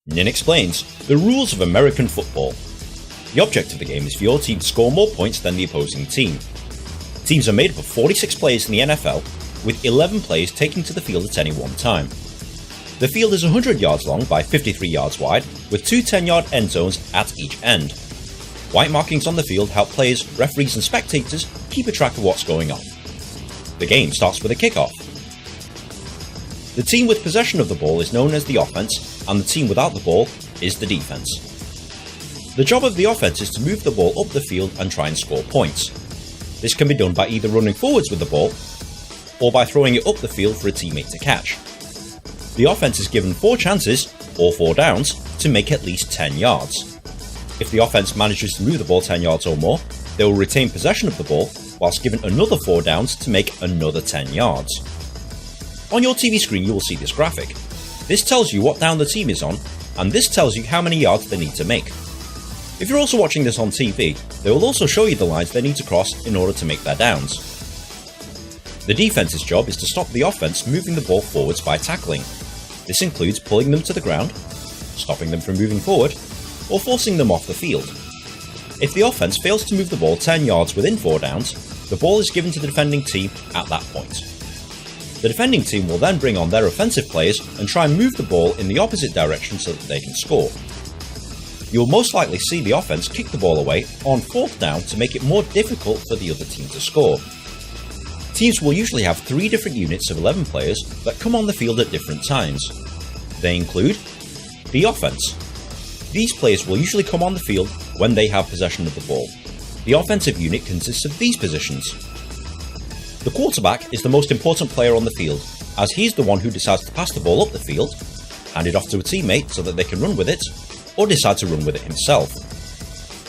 Nin explains the rules of American football. The object of the game is for your team to score more points than the opposing team. Teams are made up of 46 players in the NFL, with 11 players taking to the field at any one time. The field is 100 yards long by 53 yards wide, with two 10-yard end zones at each end. White markings on the field help players, referees and spectators keep a track of what's going on. The game starts with a kickoff. The team with possession of the ball is known as the offense, and the team without the ball is the defense. The job of the offense is to move the ball up the field and try and score points. This can be done by either running forwards with the ball, or by throwing it up the field for a teammate to catch. The offense is given 4 chances, or 4 downs, to make at least 10 yards. If the offense manages to move the ball 10 yards or more, they will retain possession of the ball, whilst given another 4 downs to make another 10 yards. On your TV screen you will see this graphic. This tells you what down the team is on, and this tells you how many yards they need to make. If you're also watching this on TV, they will also show you the lines they need to cross in order to make their downs. The defense's job is to stop the offense moving the ball forwards by tackling. This includes pulling them to the ground, stopping them from moving forward, or forcing them off the field. If the offense fails to move the ball 10 yards within 4 downs, the ball is given to the defending team at that point. The defending team will then bring on their offensive players and try and move the ball in the opposite direction so that they can score. You will most likely see the offense kick the ball away on 4th down to make it more difficult for the other team to score. Teams will usually have 3 different units of 11 players that come on the field at different times. They include the offense. These players will usually come on the field when they have possession of the ball. The offensive unit consists of these positions. The quarterback is the most important player on the field, as he is the one who decides to pass the ball up the field, hand it off to a teammate so that they can run with it, or decide to run with it himself.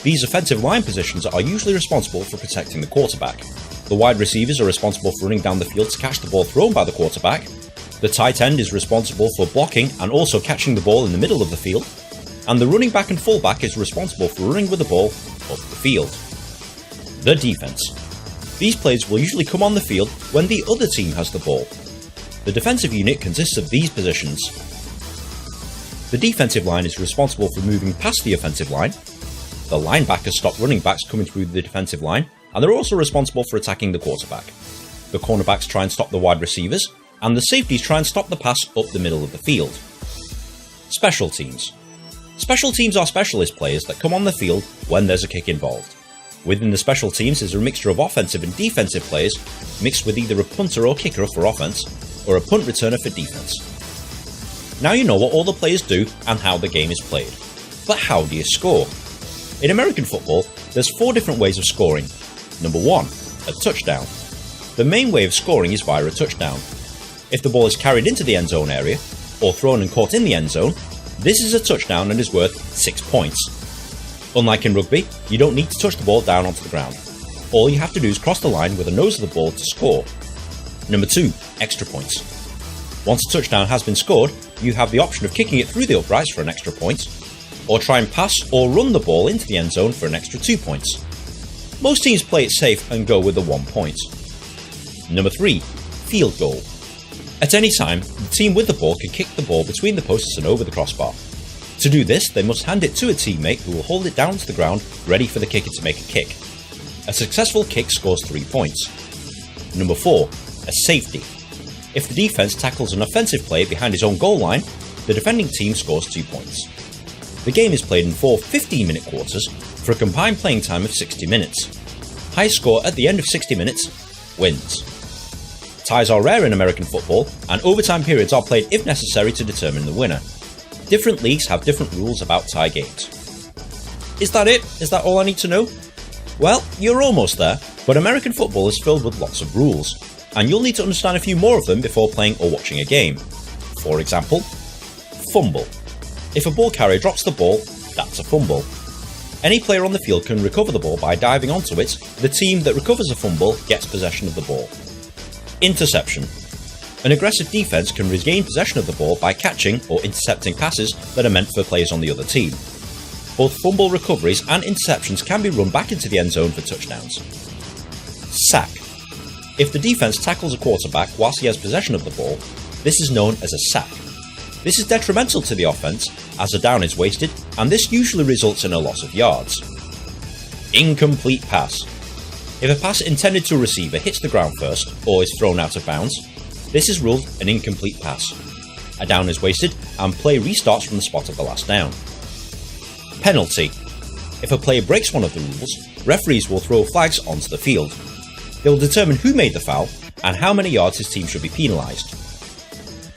These offensive line positions are usually responsible for protecting the quarterback. The wide receivers are responsible for running down the field to catch the ball thrown by the quarterback. The tight end is responsible for blocking and also catching the ball in the middle of the field. And the running back and fullback is responsible for running with the ball up the field. The defense. These players will usually come on the field when the other team has the ball. The defensive unit consists of these positions. The defensive line is responsible for moving past the offensive line. The linebackers stop running backs coming through the defensive line, and they're also responsible for attacking the quarterback. The cornerbacks try and stop the wide receivers, and the safeties try and stop the pass up the middle of the field. Special teams. Special teams are specialist players that come on the field when there's a kick involved. Within the special teams is a mixture of offensive and defensive players, mixed with either a punter or kicker for offense, or a punt returner for defense. Now you know what all the players do and how the game is played. But how do you score? In American football, there's 4 different ways of scoring. Number 1, a touchdown. The main way of scoring is via a touchdown. If the ball is carried into the end zone area, or thrown and caught in the end zone, this is a touchdown and is worth 6 points. Unlike in rugby, you don't need to touch the ball down onto the ground. All you have to do is cross the line with the nose of the ball to score. Number 2, extra points. Once a touchdown has been scored, you have the option of kicking it through the uprights for an extra point, or try and pass or run the ball into the end zone for an extra 2 points. Most teams play it safe and go with the 1 point. Number 3, field goal. At any time, the team with the ball can kick the ball between the posts and over the crossbar. To do this, they must hand it to a teammate who will hold it down to the ground, ready for the kicker to make a kick. A successful kick scores 3 points. Number 4, a safety. If the defense tackles an offensive player behind his own goal line, the defending team scores 2 points. The game is played in 4 15-minute quarters for a combined playing time of 60 minutes. Highest score at the end of 60 minutes wins. Ties are rare in American football, and overtime periods are played if necessary to determine the winner. Different leagues have different rules about tie games. Is that it? Is that all I need to know? Well, you're almost there, but American football is filled with lots of rules, and you'll need to understand a few more of them before playing or watching a game. For example, fumble. If a ball carrier drops the ball, that's a fumble. Any player on the field can recover the ball by diving onto it. The team that recovers a fumble gets possession of the ball. Interception. An aggressive defense can regain possession of the ball by catching or intercepting passes that are meant for players on the other team. Both fumble recoveries and interceptions can be run back into the end zone for touchdowns. Sack. If the defense tackles a quarterback whilst he has possession of the ball, this is known as a sack. This is detrimental to the offense as a down is wasted, and this usually results in a loss of yards. Incomplete pass. If a pass intended to a receiver hits the ground first or is thrown out of bounds, this is ruled an incomplete pass. A down is wasted and play restarts from the spot of the last down. Penalty. If a player breaks one of the rules, referees will throw flags onto the field. They will determine who made the foul and how many yards his team should be penalised.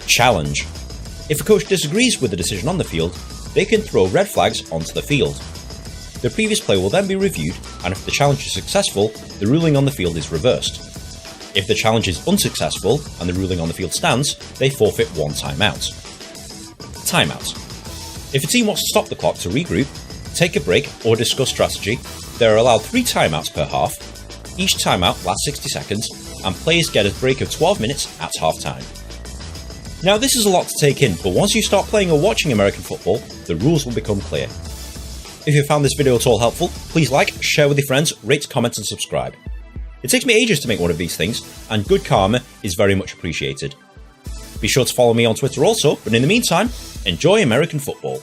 Challenge. If a coach disagrees with the decision on the field, they can throw red flags onto the field. The previous play will then be reviewed, and if the challenge is successful, the ruling on the field is reversed. If the challenge is unsuccessful and the ruling on the field stands, they forfeit one timeout. Timeout. If a team wants to stop the clock to regroup, take a break or discuss strategy, they are allowed 3 timeouts per half. Each timeout lasts 60 seconds, and players get a break of 12 minutes at half-time. Now this is a lot to take in, but once you start playing or watching American football, the rules will become clear. If you found this video at all helpful, please like, share with your friends, rate, comment and subscribe. It takes me ages to make one of these things, and good karma is very much appreciated. Be sure to follow me on Twitter also, but in the meantime, enjoy American football.